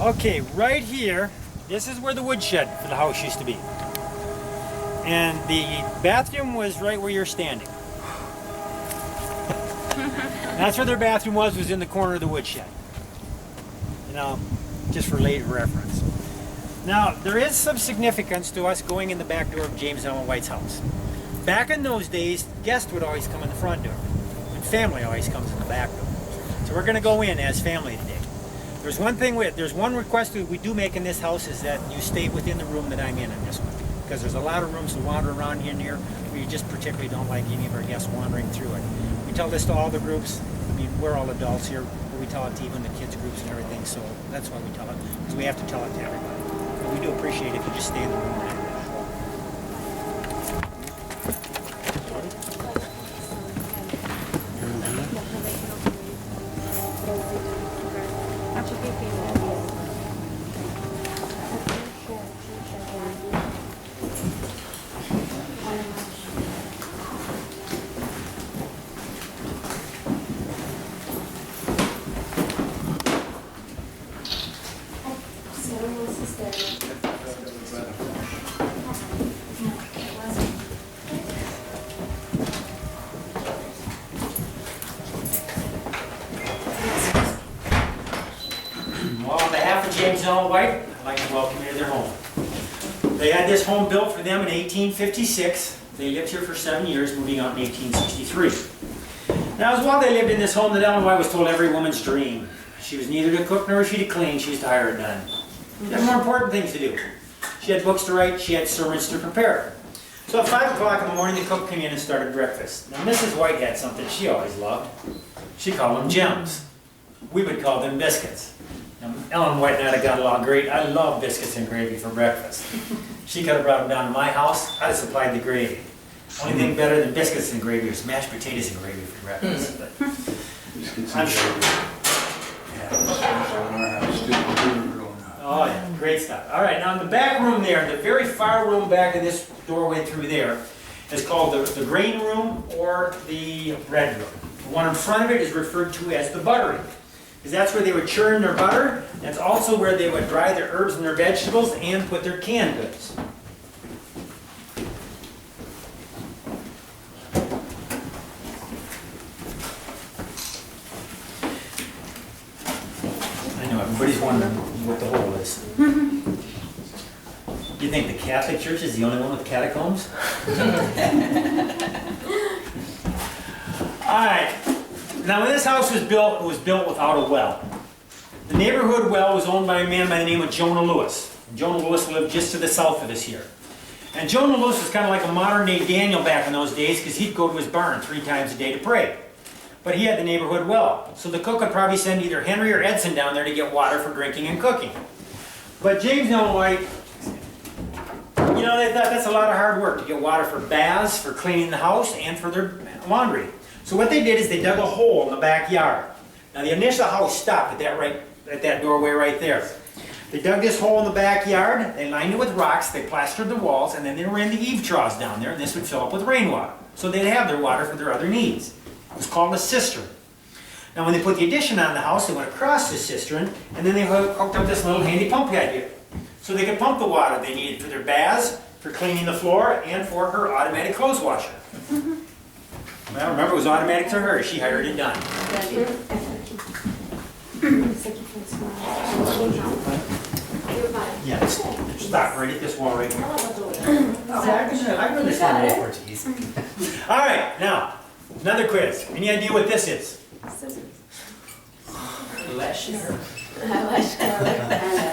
Okay, right here, this is where the woodshed for the house used to be. And the bathroom was right where you're standing. That's where their bathroom was in the corner of the woodshed. You know, just for later reference. Now, there is some significance to us going in the back door of James Ellen White's house. Back in those days, guests would always come in the front door, and family always comes in the back door. So we're going to go in as family today. There's one request we do make in this house is that you stay within the room that I'm in this one. Because there's a lot of rooms to wander around in here. We just particularly don't like any of our guests wandering through it. We tell this to all the groups. I mean, we're all adults here, but we tell it to even the kids groups and everything, so that's why we tell it, because we have to tell it to everybody. But we do appreciate it if you just stay in the room and James Ellen White, I'd like to welcome you to their home. They had this home built for them in 1856. They lived here for 7 years, moving out in 1863. Now, as while they lived in this home that Ellen White was told every woman's dream. She was neither to cook nor was she to clean, she was to hire it done. She had more important things to do. She had books to write, she had sermons to prepare. So at 5 o'clock in the morning, the cook came in and started breakfast. Now, Mrs. White had something she always loved. She called them gems. We would call them biscuits. Now, Ellen White and I got along great. I love biscuits and gravy for breakfast. She could have brought them down to my house. I'd have supplied the gravy. Only thing better than biscuits and gravy is mashed potatoes and gravy for breakfast. But I'm sure. Yeah. Oh yeah, great stuff. All right, now in the back room there, the very far room back of this doorway through there, is called the grain room or the bread room. The one in front of it is referred to as the buttery. Because that's where they would churn their butter. That's also where they would dry their herbs and their vegetables and put their canned goods. I know everybody's wondering what the hole is. You think the Catholic Church is the only one with catacombs? All right. Now, when this house was built, it was built without a well. The neighborhood well was owned by a man by the name of Jonah Lewis. Jonah Lewis lived just to the south of us here. And Jonah Lewis was kind of like a modern-day Daniel back in those days because he'd go to his barn 3 times a day to pray. But he had the neighborhood well. So the cook would probably send either Henry or Edson down there to get water for drinking and cooking. But James Ellen White, you know, they thought that's a lot of hard work to get water for baths, for cleaning the house, and for their laundry. So what they did is they dug a hole in the backyard. Now the initial house stopped at that doorway right there. They dug this hole in the backyard, they lined it with rocks, they plastered the walls, and then they ran the eave troughs down there, and this would fill up with rainwater. So they'd have their water for their other needs. It was called a cistern. Now when they put the addition on the house, they went across the cistern, and then they hooked up this little handy pump head here. So they could pump the water they needed for their baths, for cleaning the floor, and for her automatic clothes washer. Well, remember, it was automatic to her. She hired it done. Yeah, stop right at this wall right here. I understand the Portuguese. All right, now, another quiz. Any idea what this is?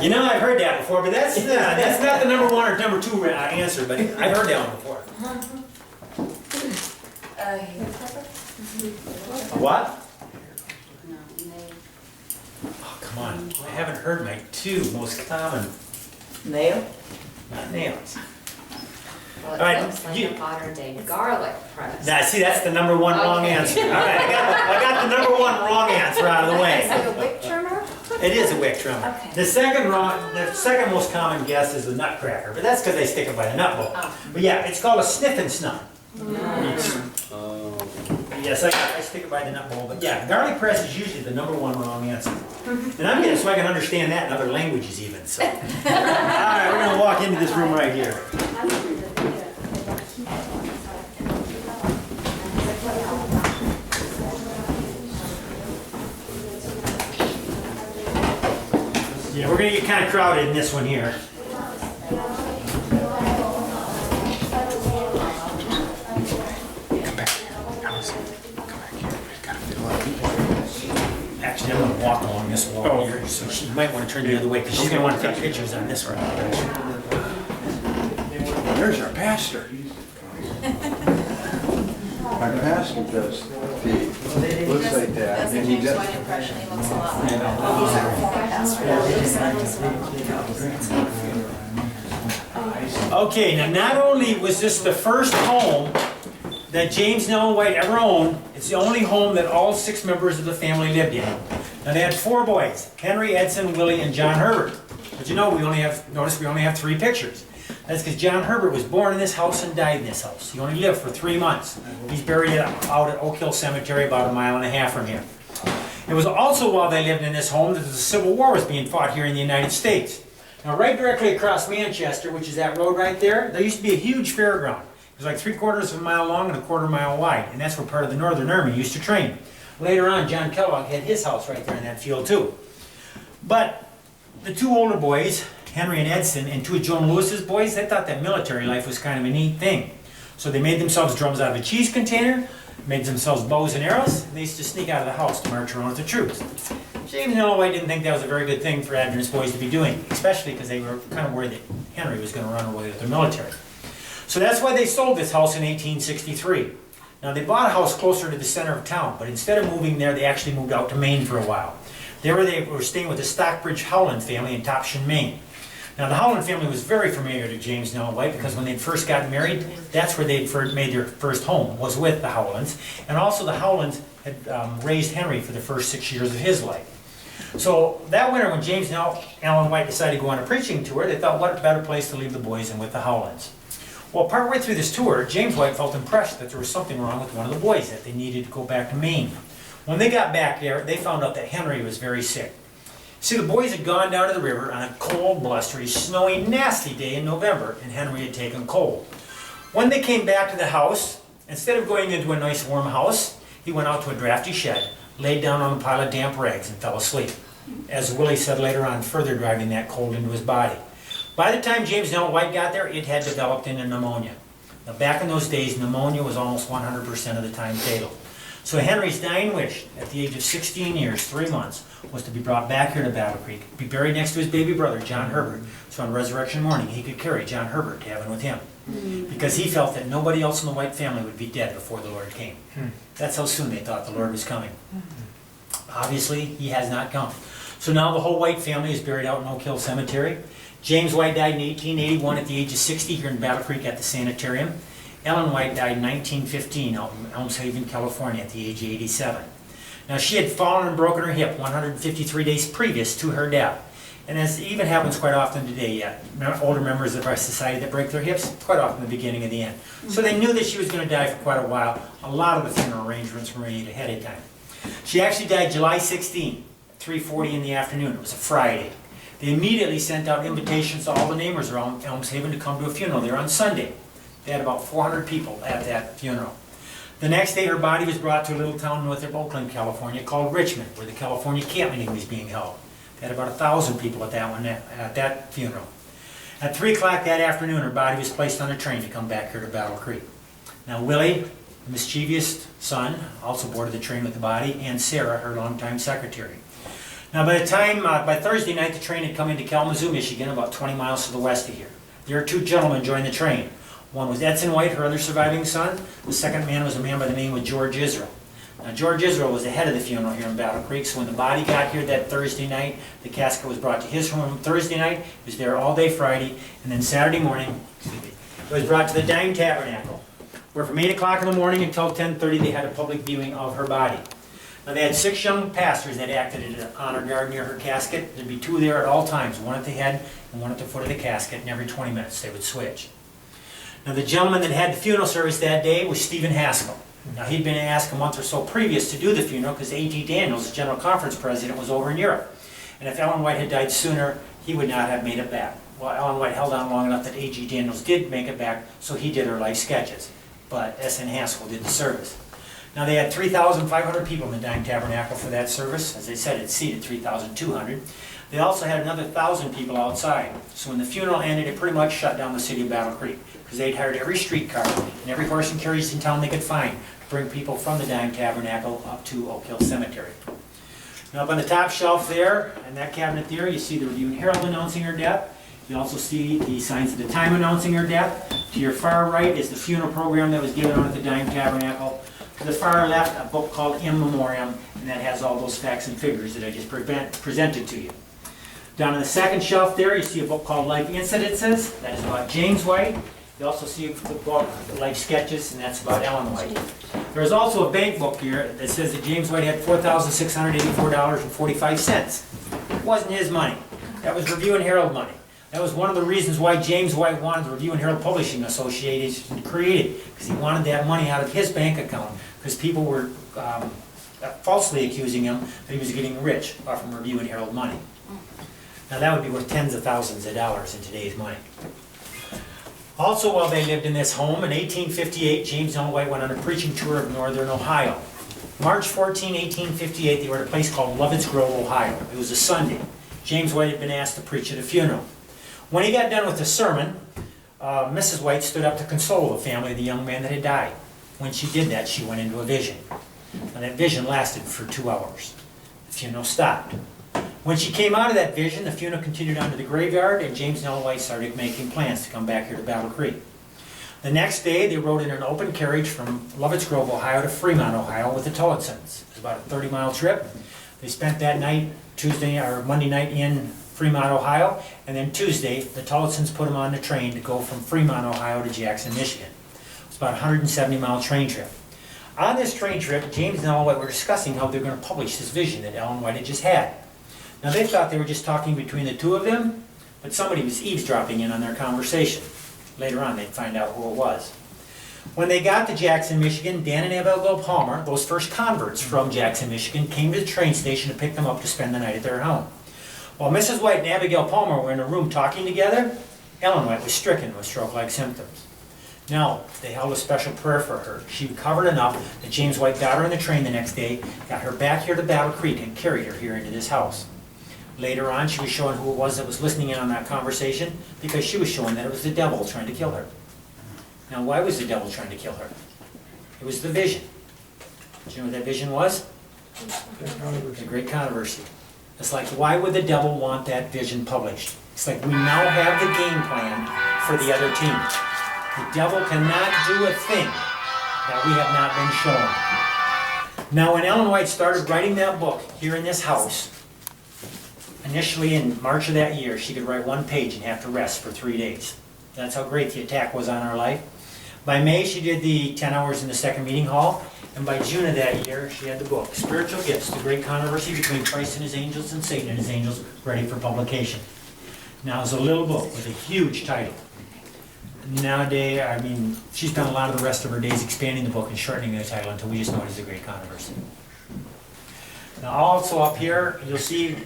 You know, I've heard that before, but that's not the number one or number two answer, but I've heard that one before. What? Oh, come on. I haven't heard my two most common. Nail? Not nails. Well, it All right, looks like a modern day garlic press. Now, see, that's the number one wrong answer. All right, I got the number one wrong answer out of the Is way. it a wick trimmer? It is a wick trimmer. Okay. The second most common guess is a nutcracker, but that's because they stick it by the nut bowl. Oh. But yeah, it's called a sniffing snut. Yes, I stick it by the nut bowl, but yeah, garlic press is usually the number one wrong answer. And I'm getting so I can understand that in other languages even, so. All right, we're gonna walk into this room right here. Yeah, we're gonna get kind of crowded in this one here. Actually, I'm gonna walk along this wall here, so she might want to turn the other way, because she's gonna want to take pictures on this one. There's our pastor. Our pastor does the, looks like that, and he Change my does. impression, he looks a lot like he's our former pastor. Okay, now not only was this the first home that James and Ellen White ever owned, it's the only home that all 6 members of the family lived in. Now they had 4 boys, Henry, Edson, Willie, and John Herbert. But you know, we only have 3 pictures. That's because John Herbert was born in this house and died in this house. He only lived for 3 months. He's buried out at Oak Hill Cemetery, about 1.5 miles from here. It was also while they lived in this home that the Civil War was being fought here in the United States. Now right directly across Manchester, which is that road right there used to be a huge fairground. It was like 3/4 mile long and 1/4 mile wide, and that's where part of the Northern Army used to train. Later on, John Kellogg had his house right there in that field too. But the 2 older boys, Henry and Edson, and 2 of Joan Lewis's boys, they thought that military life was kind of a neat thing. So they made themselves drums out of a cheese container, made themselves bows and arrows, and they used to sneak out of the house to march around with the troops. James and Ellen White didn't think that was a very good thing for Adventist boys to be doing, especially because they were kind of worried that Henry was going to run away with the military. So that's why they sold this house in 1863. Now they bought a house closer to the center of town, but instead of moving there, they actually moved out to Maine for a while. There they were staying with the Stockbridge Howland family in Topsham, Maine. Now the Howland family was very familiar to James and Ellen White because when they first got married, that's where they made their first home, was with the Howlands. And also the Howlands had raised Henry for the first 6 years of his life. So that winter when James and Ellen White decided to go on a preaching tour, they thought what a better place to leave the boys than with the Howlands. Well, partway through this tour, James White felt impressed that there was something wrong with one of the boys, that they needed to go back to Maine. When they got back there, they found out that Henry was very sick. See, the boys had gone down to the river on a cold, blustery, snowy, nasty day in November, and Henry had taken cold. When they came back to the house, instead of going into a nice warm house, he went out to a drafty shed, laid down on a pile of damp rags, and fell asleep. As Willie said later on, further driving that cold into his body. By the time James and Ellen White got there, it had developed into pneumonia. Now, back in those days, pneumonia was almost 100% of the time fatal. So Henry's dying wish, at the age of 16 years, 3 months, was to be brought back here to Battle Creek, be buried next to his baby brother, John Herbert, so on resurrection morning he could carry John Herbert to heaven with him. Because he felt that nobody else in the White family would be dead before the Lord came. That's how soon they thought the Lord was coming. Obviously, he has not come. So now the whole White family is buried out in Oak Hill Cemetery. James White died in 1881 at the age of 60 here in Battle Creek at the sanitarium. Ellen White died in 1915 out in Elms Haven, California at the age of 87. Now she had fallen and broken her hip 153 days previous to her death. And as even happens quite often today yet, older members of our society that break their hips, quite often the beginning of the end. So they knew that she was going to die for quite a while. A lot of the funeral arrangements were made ahead of time. She actually died July 16, 3:40 in the afternoon. It was a Friday. They immediately sent out invitations to all the neighbors around Elms Haven to come to a funeral there on Sunday. They had about 400 people at that funeral. The next day, her body was brought to a little town north of Oakland, California, called Richmond, where the California camp meeting was being held. They had about 1,000 people at that funeral. At 3 o'clock that afternoon, her body was placed on a train to come back here to Battle Creek. Now Willie, the mischievous son, also boarded the train with the body, and Sarah, her longtime secretary. Now by Thursday night, the train had come into Kalamazoo, Michigan, about 20 miles to the west of here. There were 2 gentlemen joined the train. One was Edson White, her other surviving son. The second man was a man by the name of George Israel. Now George Israel was the head of the funeral here in Battle Creek, so when the body got here that Thursday night, the casket was brought to his home Thursday night. It was there all day Friday, and then Saturday morning, it was brought to the Dime Tabernacle, where from 8 o'clock in the morning until 10:30 they had a public viewing of her body. Now they had 6 young pastors that acted in an honor guard near her casket. There'd be 2 there at all times, one at the head and one at the foot of the casket, and every 20 minutes they would switch. Now the gentleman that had the funeral service that day was Stephen Haskell. Now he'd been asked a month or so previous to do the funeral because A.G. Daniels, the General Conference president, was over in Europe. And if Ellen White had died sooner, he would not have made it back. Well, Ellen White held on long enough that A.G. Daniels did make it back, so he did her life sketches. But S.N. Haskell did the service. Now they had 3,500 people in the Dime Tabernacle for that service. As I said, it seated 3,200. They also had another 1,000 people outside. So when the funeral ended, it pretty much shut down the city of Battle Creek, because they'd hired every streetcar and every horse and carriage in town they could find to bring people from the Dime Tabernacle up to Oak Hill Cemetery. Now up on the top shelf there, in that cabinet there, you see the Review and Herald announcing her death. You also see the Signs of the Time announcing her death. To your far right is the funeral program that was given on at the Dime Tabernacle. To the far left, a book called In Memoriam, and that has all those facts and figures that I just presented to you. Down on the second shelf there, you see a book called Life Incidences. That is about James White. You also see a book, Life Sketches, and that's about Ellen White. There's also a bank book here that says that James White had $4,684.45. It wasn't his money. That was Review and Herald money. That was one of the reasons why James White wanted the Review and Herald Publishing Association created, because he wanted that money out of his bank account, because people were falsely accusing him that he was getting rich off from Review and Herald money. Now that would be worth tens of thousands of dollars in today's money. Also, while they lived in this home, in 1858, James and Ellen White went on a preaching tour of northern Ohio. March 14, 1858, they were at a place called Lovett's Grove, Ohio. It was a Sunday. James White had been asked to preach at a funeral. When he got done with the sermon, Mrs. White stood up to console the family of the young man that had died. When she did that, she went into a vision. And that vision lasted for 2 hours. The funeral stopped. When she came out of that vision, the funeral continued on to the graveyard, and James and Ellen White started making plans to come back here to Battle Creek. The next day, they rode in an open carriage from Lovett's Grove, Ohio to Fremont, Ohio with the Tollinsons. It was about a 30-mile trip. They spent that night, Monday night in Fremont, Ohio, and then Tuesday, the Tollinsons put them on the train to go from Fremont, Ohio to Jackson, Michigan. It was about a 170-mile train trip. On this train trip, James and Ellen White were discussing how they were going to publish this vision that Ellen White had just had. Now they thought they were just talking between the 2 of them, but somebody was eavesdropping in on their conversation. Later on, they'd find out who it was. When they got to Jackson, Michigan, Dan and Abigail Palmer, those first converts from Jackson, Michigan, came to the train station to pick them up to spend the night at their home. While Mrs. White and Abigail Palmer were in a room talking together, Ellen White was stricken with stroke-like symptoms. Now, they held a special prayer for her. She recovered enough that James White got her on the train the next day, got her back here to Battle Creek, and carried her here into this house. Later on, she was showing who it was that was listening in on that conversation, because she was showing that it was the devil trying to kill her. Now, why was the devil trying to kill her? It was the vision. Do you know what that vision was? The great controversy. It's like, why would the devil want that vision published? It's like we now have the game plan for the other team. The devil cannot do a thing that we have not been shown. Now, when Ellen White started writing that book here in this house, initially in March of that year, she could write 1 page and have to rest for 3 days. That's how great the attack was on her life. By May, she did the 10 hours in the second meeting hall, and by June of that year, she had the book, Spiritual Gifts, The Great Controversy Between Christ and His Angels and Satan and His Angels, ready for publication. Now, it's a little book with a huge title. Nowadays, I mean, she's done a lot of the rest of her days expanding the book and shortening the title until we just know it is The Great Controversy. Now, also up here, you'll see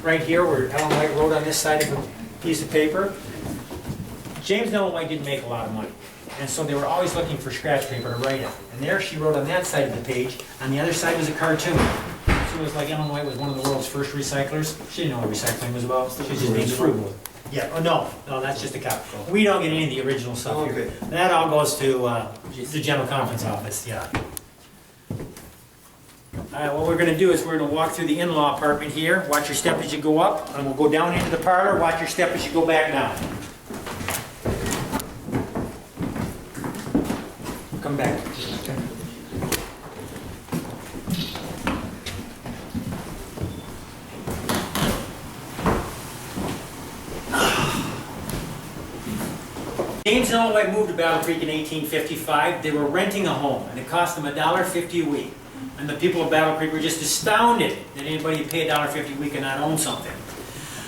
right here where Ellen White wrote on this side of a piece of paper. James and Ellen White didn't make a lot of money, and so they were always looking for scratch paper to write on. And there she wrote on that side of the page. On the other side was a cartoon. So it was like Ellen White was one of the world's first recyclers. She didn't know what recycling was about. She was just being frugal. Yeah, oh, no, that's just a copy. We don't get any of the original stuff here. Okay. That all goes to the general conference office, yeah. All right, what we're gonna do is we're gonna walk through the in-law apartment here. Watch your step as you go up, and we'll go down into the parlor. Watch your step as you go back down. Come back. James and Ellen White moved to Battle Creek in 1855. They were renting a home, and it cost them $1.50 a week. And the people of Battle Creek were just astounded that anybody would pay $1.50 a week and not own something.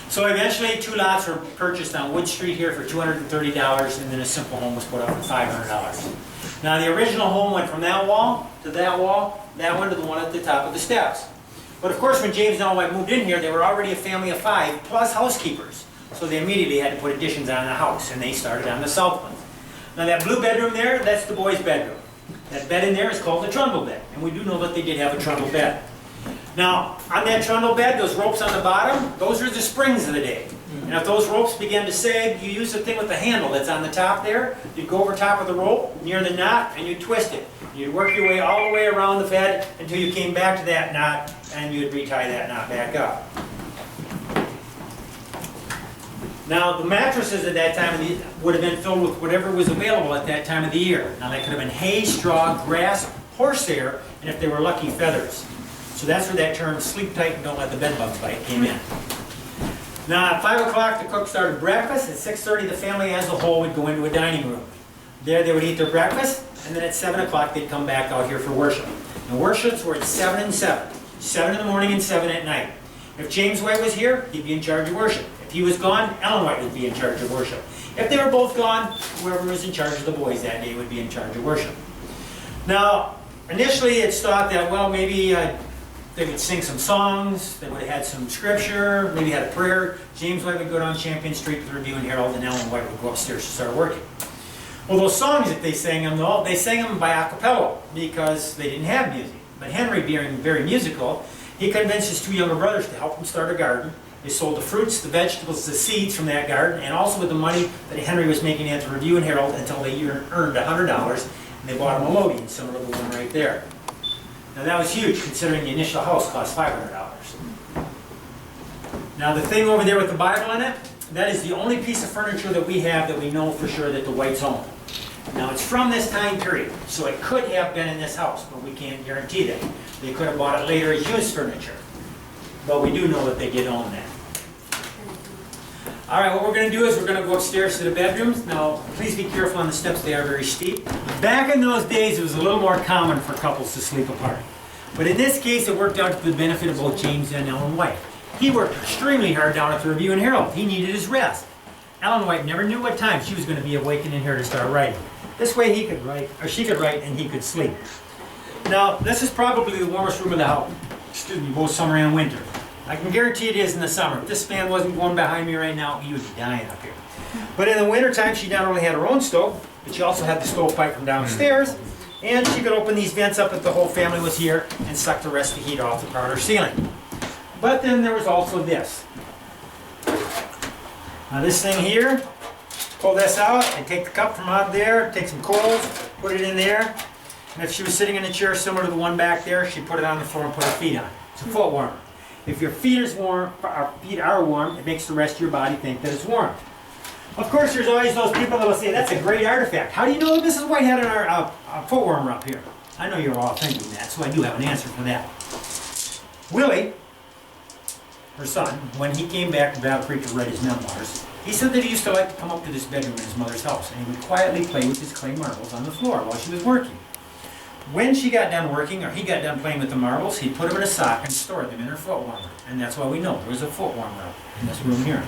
So eventually, 2 lots were purchased on Wood Street here for $230, and then a simple home was put up for $500. Now, the original home went from that wall, that one to the one at the top of the steps. But of course, when James and Ellen White moved in here, they were already a family of 5, plus housekeepers. So they immediately had to put additions on the house, and they started on the south one. Now that blue bedroom there, that's the boys' bedroom. That bed in there is called the trundle bed, and we do know that they did have a trundle bed. Now, on that trundle bed, those ropes on the bottom, those are the springs of the day. And if those ropes began to sag, you use the thing with the handle that's on the top there. You'd go over top of the rope, near the knot, and you'd twist it. You'd work your way all the way around the bed until you came back to that knot, and you'd retie that knot back up. Now, the mattresses at that time would have been filled with whatever was available at that time of the year. Now, that could have been hay, straw, grass, horsehair, and if they were lucky, feathers. So that's where that term, sleep tight and don't let the bed bugs bite, came in. Now, at 5 o'clock, the cook started breakfast. At 6:30, the family as a whole would go into a dining room. There, they would eat their breakfast, and then at 7 o'clock, they'd come back out here for worship. And worships were at 7 and 7. 7 in the morning and 7 at night. If James White was here, he'd be in charge of worship. If he was gone, Ellen White would be in charge of worship. If they were both gone, whoever was in charge of the boys that day would be in charge of worship. Now, initially it's thought that, well, maybe they would sing some songs, they would have had some scripture, maybe had a prayer. James White would go down Champion Street with the Review and Herald, and Ellen White would go upstairs to start working. Well, those songs that they sang them, though, they sang them by a cappella because they didn't have music. But Henry, being very musical, he convinced his 2 younger brothers to help him start a garden. They sold the fruits, the vegetables, the seeds from that garden, and also with the money that Henry was making at the Review and Herald until they earned $100, and they bought a melodeon, similar to the one right there. Now that was huge, considering the initial house cost $500. Now the thing over there with the Bible in it, that is the only piece of furniture that we have that we know for sure that the Whites own. Now it's from this time period, so it could have been in this house, but we can't guarantee that. They could have bought it later as used furniture, but we do know that they did own that. All right, what we're going to do is we're going to go upstairs to the bedrooms. Now, please be careful on the steps, they are very steep. Back in those days, it was a little more common for couples to sleep apart. But in this case, it worked out to the benefit of both James and Ellen White. He worked extremely hard down at the Review and Herald. He needed his rest. Ellen White never knew what time she was going to be awakened in here to start writing. This way he could write, or she could write, and he could sleep. Now, this is probably the warmest room of the house. Excuse me, both summer and winter. I can guarantee it is in the summer. If this fan wasn't going behind me right now, you would be dying up here. But in the wintertime, she not only had her own stove, but she also had the stovepipe from downstairs, and she could open these vents up if the whole family was here and suck the rest of the heat off the parlor ceiling. But then there was also this. Now this thing here, pull this out and take the cup from out there, take some coals, put it in there. And if she was sitting in a chair similar to the one back there, she'd put it on the floor and put her feet on. It's a foot warmer. If your feet is warm, our feet are warm, it makes the rest of your body think that it's warm. Of course, there's always those people that will say, that's a great artifact. How do you know Mrs. White had a foot warmer up here? I know you're all thinking that, so I do have an answer for that. Willie, her son, when he came back to Battle Creek to write his memoirs, he said that he used to like to come up to this bedroom in his mother's house, and he would quietly play with his clay marbles on the floor while she was working. When she got done working, or he got done playing with the marbles, he'd put them in a sock and store them in her foot warmer. And that's why we know there was a foot warmer in this room here.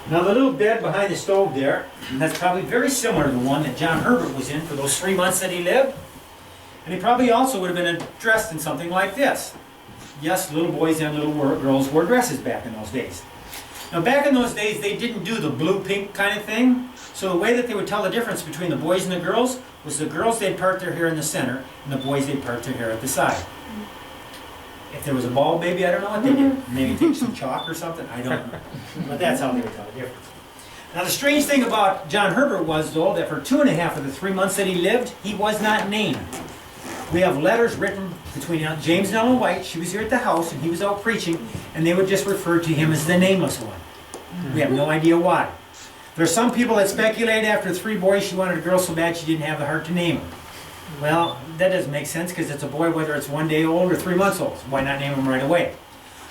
Now the little bed behind the stove there, that's probably very similar to the one that John Herbert was in for those 3 months that he lived. And he probably also would have been dressed in something like this. Yes, little boys and little girls wore dresses back in those days. Now back in those days, they didn't do the blue-pink kind of thing. So the way that they would tell the difference between the boys and the girls was the girls, they'd part their hair in the center, and the boys, they'd part their hair at the side. If there was a bald baby, I don't know what they did. Maybe take some chalk or something, I don't know. But that's how they would tell the difference. Now the strange thing about John Herbert was, though, that for 2.5 of the 3 months that he lived, he was not named. We have letters written between James and Ellen White. She was here at the house and he was out preaching, and they would just refer to him as the nameless one. We have no idea why. There are some people that speculate after 3 boys she wanted a girl so bad she didn't have the heart to name him. Well, that doesn't make sense because it's a boy whether it's 1 day old or 3 months old. Why not name him right away?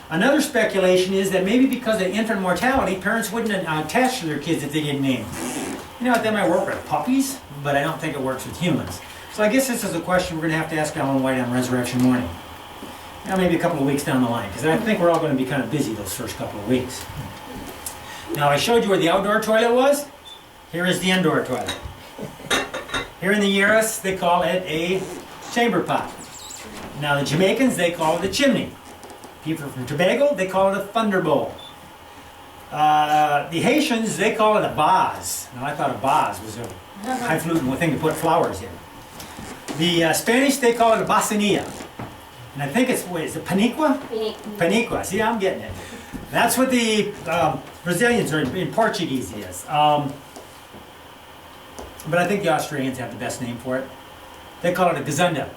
Another speculation is that maybe because of infant mortality, parents wouldn't attach to their kids if they didn't name them. You know, that might work with puppies, but I don't think it works with humans. So I guess this is a question we're going to have to ask Ellen White on Resurrection morning. Now maybe a couple of weeks down the line, because I think we're all going to be kind of busy those first couple of weeks. Now I showed you where the outdoor toilet was. Here is the indoor toilet. Here in the Urus, they call it a chamber pot. Now the Jamaicans, they call it a chimney. People from Tobago, they call it a thunderbolt. The Haitians, they call it a vase. Now I thought a vase was a highfalutin thing to put flowers in. The Spanish, they call it a basanilla. And I think it's, what is it, paniqua? Paniqua. See, I'm getting it. That's what the Brazilians, or in Portuguese, is. But I think the Australians have the best name for it. They call it a gazunda.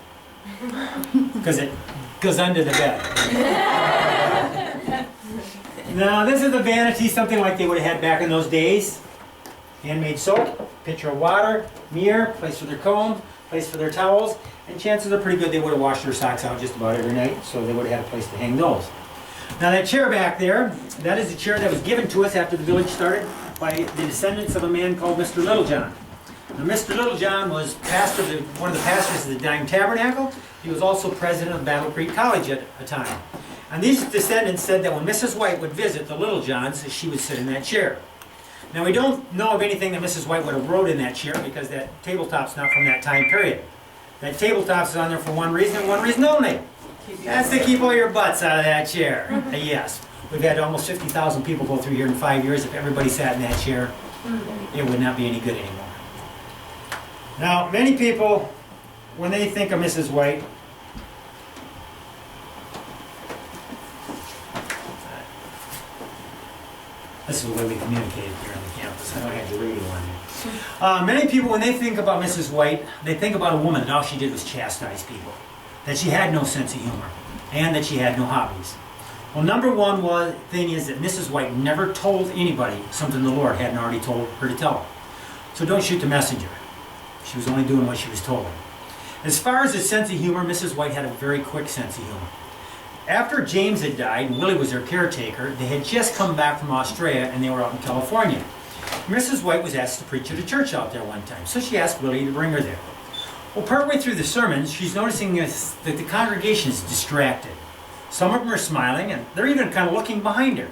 Because it goes under the bed. Now, this is a vanity, something like they would have had back in those days. Handmade soap, pitcher of water, mirror, place for their comb, place for their towels, and chances are pretty good they would have washed their socks out just about every night, so they would have had a place to hang those. Now that chair back there, that is a chair that was given to us after the village started by the descendants of a man called Mr. Littlejohn. Now Mr. Littlejohn was pastor one of the pastors of the Dying Tabernacle. He was also president of Battle Creek College at a time. And these descendants said that when Mrs. White would visit the Littlejohns, she would sit in that chair. Now we don't know of anything that Mrs. White would have wrote in that chair because that tabletop's not from that time period. That tabletop is on there for one reason and one reason only. That's to keep all your butts out of that chair. Yes, we've had almost 50,000 people go through here in 5 years. If everybody sat in that chair, it would not be any good anymore. Now, many people, when they think of Mrs. White, this is the way we communicated here on the campus. I don't have the radio on here. Many people, when they think about Mrs. White, they think about a woman that all she did was chastise people. That she had no sense of humor. And that she had no hobbies. Well, number one thing is that Mrs. White never told anybody something the Lord hadn't already told her to tell them. So don't shoot the messenger. She was only doing what she was told. As far as a sense of humor, Mrs. White had a very quick sense of humor. After James had died and Willie was their caretaker, they had just come back from Australia and they were out in California. Mrs. White was asked to preach at a church out there one time, so she asked Willie to bring her there. Well, partway through the sermon, she's noticing that the congregation is distracted. Some of them are smiling, and they're even kind of looking behind her.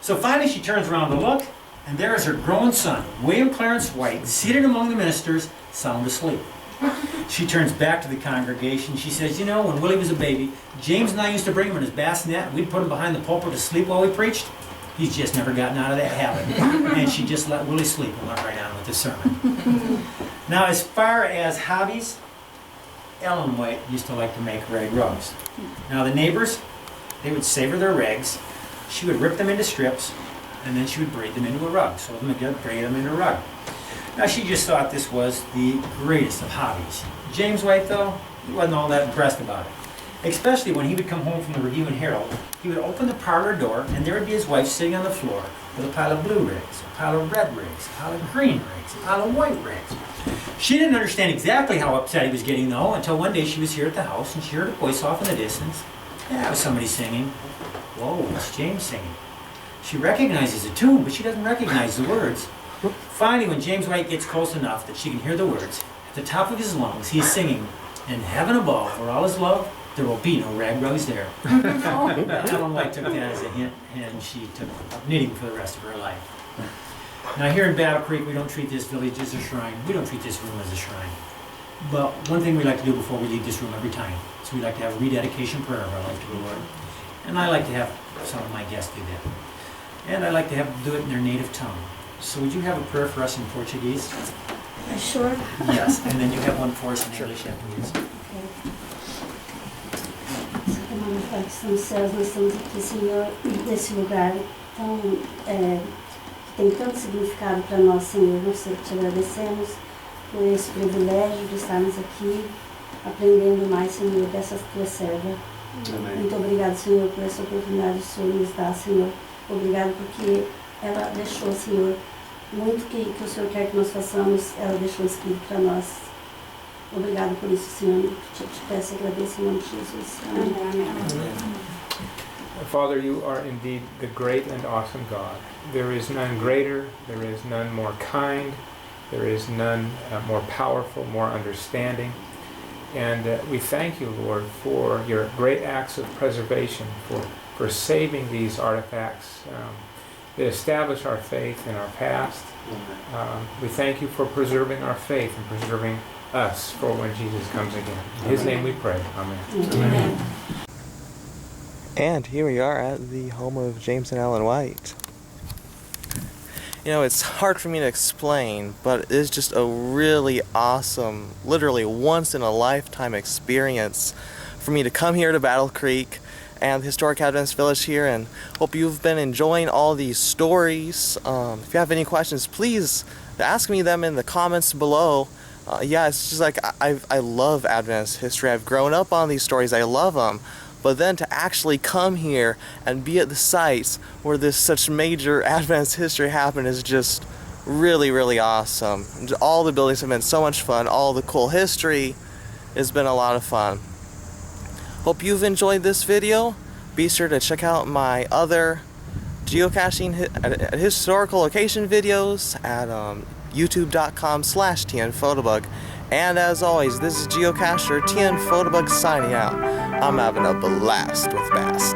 So finally she turns around to look, and there is her grown son, William Clarence White, seated among the ministers, sound asleep. She turns back to the congregation. She says, you know, when Willie was a baby, James and I used to bring him in his bassinet, and we'd put him behind the pulpit to sleep while we preached. He's just never gotten out of that habit. And she just let Willie sleep and went right on with the sermon. Now, as far as hobbies, Ellen White used to like to make rag rugs. Now, the neighbors, they would savor their rags. She would rip them into strips, and then she would braid them into a rug. Sew them together, braid them into a rug. Now, she just thought this was the greatest of hobbies. James White, though, he wasn't all that impressed about it. Especially when he would come home from the Review and Herald, he would open the parlor door, and there would be his wife sitting on the floor with a pile of blue rags, a pile of red rags, a pile of green rags, a pile of white rags. She didn't understand exactly how upset he was getting, though, until one day she was here at the house, and she heard a voice off in the distance. Yeah, it was somebody singing. Whoa, it's James singing. She recognizes the tune, but she doesn't recognize the words. Finally, when James White gets close enough that she can hear the words, at the top of his lungs, he is singing, "In heaven above, for all his love, there will be no rag rugs there." Ellen White took that as a hint, and she took knitting for the rest of her life. Now here in Battle Creek, we don't treat this village as a shrine. We don't treat this room as a shrine. But one thing we like to do before we leave this room every time is we like to have a rededication prayer of our life to the Lord. And I like to have some of my guests do that. And I like to have them do it in their native tongue. So would you have a prayer for us in Portuguese? Sure. Yes, and then you have one for us in English afterwards. Okay. Pai que está nos céus, nós estamos aqui, Senhor, nesse lugar tão, que tem tanto significado para nós, Senhor. Nós te agradecemos por esse privilégio de estarmos aqui, aprendendo mais, Senhor, dessa tua serva. Amém. Muito obrigado, Senhor, por essa oportunidade que o Senhor nos dá, Senhor. Obrigado porque ela deixou, Senhor, muito que o Senhor quer que nós façamos, ela deixou escrito para nós. Obrigado por isso, Senhor. Te peço e agradeço em nome de Jesus. Amém. Father, you are indeed the great and awesome God. There is none greater, there is none more kind, there is none more powerful, more understanding. And we thank you, Lord, for your great acts of preservation, for saving these artifacts that establish our faith in our past. We thank you for preserving our faith and preserving us for when Jesus comes again. In His name we pray. Amen. Amen. And here we are at the home of James and Ellen White. You know, it's hard for me to explain, but it's just a really awesome, literally once-in-a-lifetime experience for me to come here to Battle Creek and the Historic Adventist Village here, and hope you've been enjoying all these stories. If you have any questions, please ask me them in the comments below. Yeah, it's just like I love Adventist history. I've grown up on these stories. I love them. But then to actually come here and be at the sites where this such major Adventist history happened is just really, really awesome. All the buildings have been so much fun. All the cool history has been a lot of fun. Hope you've enjoyed this video. Be sure to check out my other geocaching historical location videos at youtube.com/tnphotobug. And as always, this is Geocacher TN Photobug signing out. I'm having a blast with Bast.